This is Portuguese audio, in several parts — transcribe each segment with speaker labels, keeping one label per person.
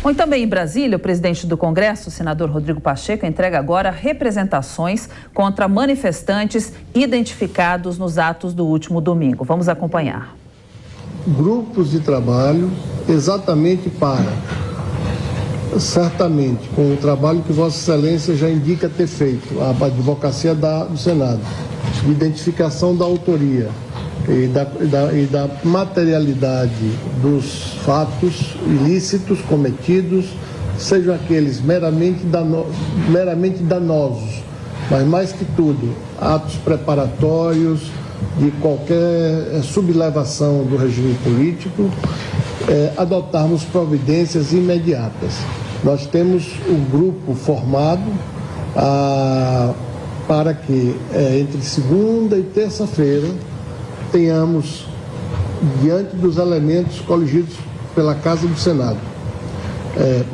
Speaker 1: Bom, e também em Brasília, o presidente do Congresso, o senador Rodrigo Pacheco, entrega agora representações contra manifestantes identificados nos atos do último domingo. Vamos acompanhar.
Speaker 2: Grupos de trabalho exatamente para, certamente, com o trabalho que Vossa Excelência já indica ter feito, a advocacia do Senado, de identificação da autoria e da materialidade dos fatos ilícitos cometidos, sejam aqueles meramente danosos, mas mais que tudo, atos preparatórios de qualquer sublevação do regime político, adotarmos providências imediatas. Nós temos um grupo formado para que entre segunda e terça-feira tenhamos, diante dos elementos coligidos pela Casa do Senado,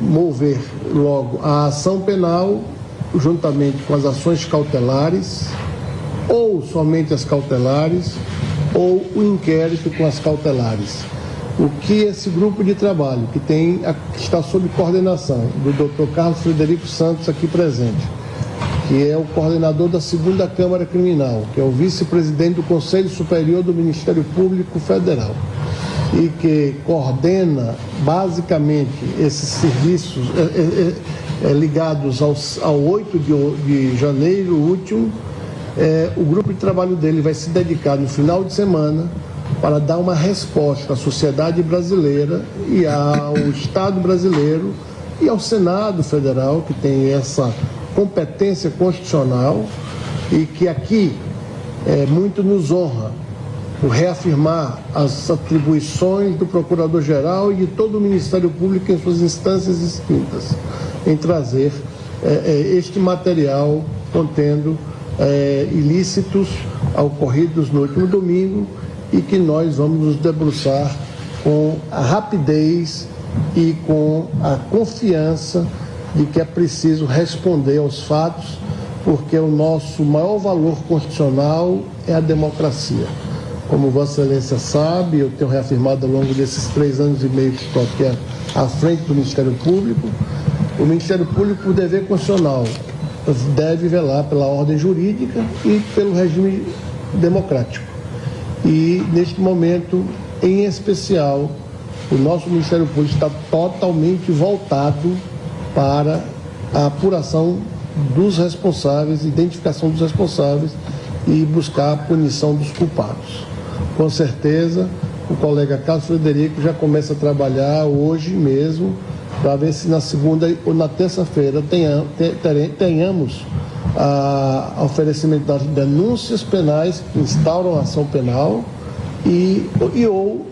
Speaker 2: mover logo a ação penal juntamente com as ações cautelares, ou somente as cautelares, ou o inquérito com as cautelares. O que esse grupo de trabalho, que está sob coordenação do Dr. Carlos Frederico Santos aqui presente, que é o coordenador da 2ª Câmara Criminal, que é o vice-presidente do Conselho Superior do Ministério Público Federal, e que coordena basicamente esses serviços ligados ao 8 de janeiro último. O grupo de trabalho dele vai se dedicar no final de semana para dar uma resposta à sociedade brasileira e ao Estado brasileiro e ao Senado Federal, que tem essa competência constitucional e que aqui muito nos honra por reafirmar as atribuições do Procurador-Geral e de todo o Ministério Público em suas instâncias distintas, em trazer este material contendo ilícitos ocorridos no último domingo e que nós vamos nos debruçar com a rapidez e com a confiança de que é preciso responder aos fatos, porque o nosso maior valor constitucional é a democracia. Como Vossa Excelência sabe, eu tenho reafirmado ao longo desses 3 anos e meio que estou aqui à frente do Ministério Público, o Ministério Público, por dever constitucional, deve velar pela ordem jurídica e pelo regime democrático. E, neste momento, em especial, o nosso Ministério Público está totalmente voltado para a apuração dos responsáveis, identificação dos responsáveis e buscar a punição dos culpados. Com certeza, o colega Carlos Frederico já começa a trabalhar hoje mesmo para ver se na segunda ou na terça-feira tenhamos oferecimento das denúncias penais que instauram a ação penal ou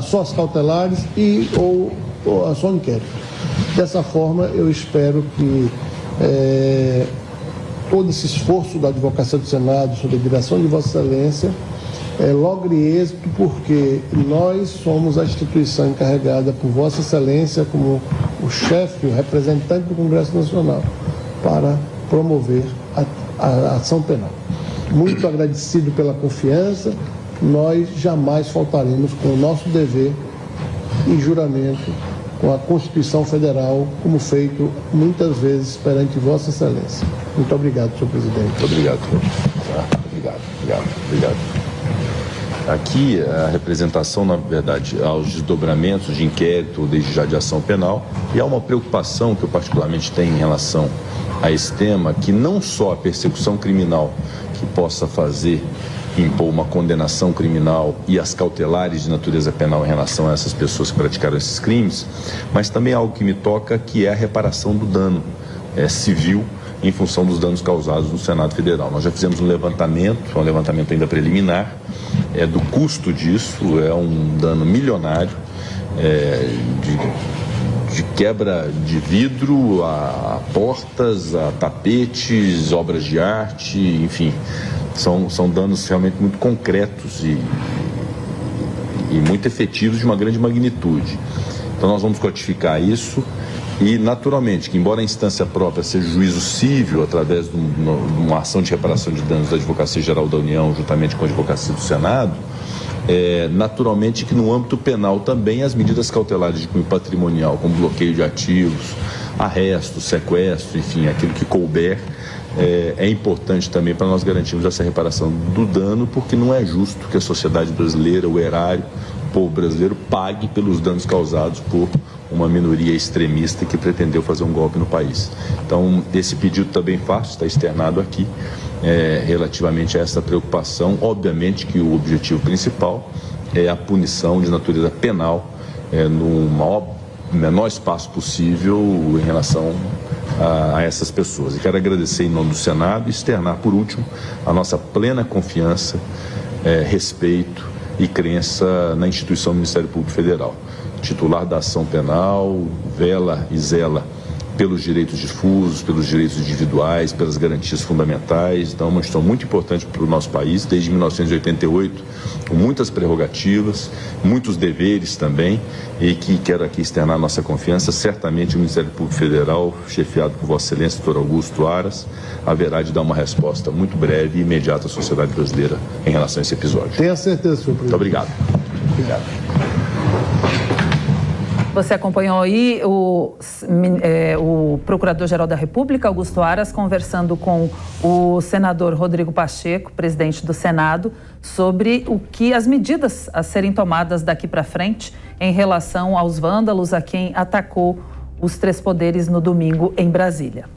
Speaker 2: só as cautelares ou só o inquérito. Dessa forma, eu espero que todo esse esforço da Advocacia do Senado, sob a direção de Vossa Excelência, logre êxito, porque nós somos a instituição encarregada por Vossa Excelência, como o chefe, o representante do Congresso Nacional, para promover a ação penal. Muito agradecido pela confiança, nós jamais faltaremos com o nosso dever e juramento com a Constituição Federal, como feito muitas vezes perante Vossa Excelência. Muito obrigado, senhor presidente.
Speaker 3: Muito obrigado, senhor. Obrigado. Aqui a representação, na verdade, aos desdobramentos de inquérito, desde já de ação penal, e há uma preocupação que eu particularmente tenho em relação a esse tema, que não só a persecução criminal que possa impor uma condenação criminal e as cautelares de natureza penal em relação a essas pessoas que praticaram esses crimes, mas também algo que me toca, que é a reparação do dano civil em função dos danos causados no Senado Federal. Nós já fizemos um levantamento ainda preliminar, do custo disso, é um dano milionário, de quebra de vidro a portas, a tapetes, obras de arte, enfim, são danos realmente muito concretos e muito efetivos, de uma grande magnitude. Então nós vamos codificar isso e, naturalmente, que embora a instância própria seja juízo cível através de uma ação de reparação de danos da Advocacia Geral da União, juntamente com a Advocacia do Senado, Naturalmente que no âmbito penal também as medidas cautelares de cunho patrimonial, como bloqueio de ativos, arresto, sequestro, enfim, aquilo que couber, é importante também para nós garantirmos essa reparação do dano, porque não é justo que a sociedade brasileira, o erário, o povo brasileiro pague pelos danos causados por uma minoria extremista que pretendeu fazer um golpe no país. Então, esse pedido está bem fácil, está externado aqui, relativamente a essa preocupação. Obviamente que o objetivo principal é a punição de natureza penal no menor espaço possível em relação a essas pessoas. E quero agradecer em nome do Senado e externar, por último, a nossa plena confiança, respeito e crença na instituição do Ministério Público Federal. Titular da ação penal, vela e zela pelos direitos difusos, pelos direitos individuais, pelas garantias fundamentais. Então, é uma instituição muito importante para o nosso país, desde 1988, com muitas prerrogativas, muitos deveres também, e que quero aqui externar nossa confiança. Certamente o Ministério Público Federal, chefiado por Vossa Excelência, doutor Augusto Aras, haverá de dar uma resposta muito breve e imediata à sociedade brasileira em relação a esse episódio.
Speaker 2: Tenha certeza, senhor presidente.
Speaker 3: Muito obrigado. Obrigado.
Speaker 1: Você acompanhou aí o Procurador-Geral da República, Augusto Aras, conversando com o senador Rodrigo Pacheco, presidente do Senado, sobre as medidas a serem tomadas daqui para frente em relação aos vândalos, a quem atacou os três poderes no domingo em Brasília.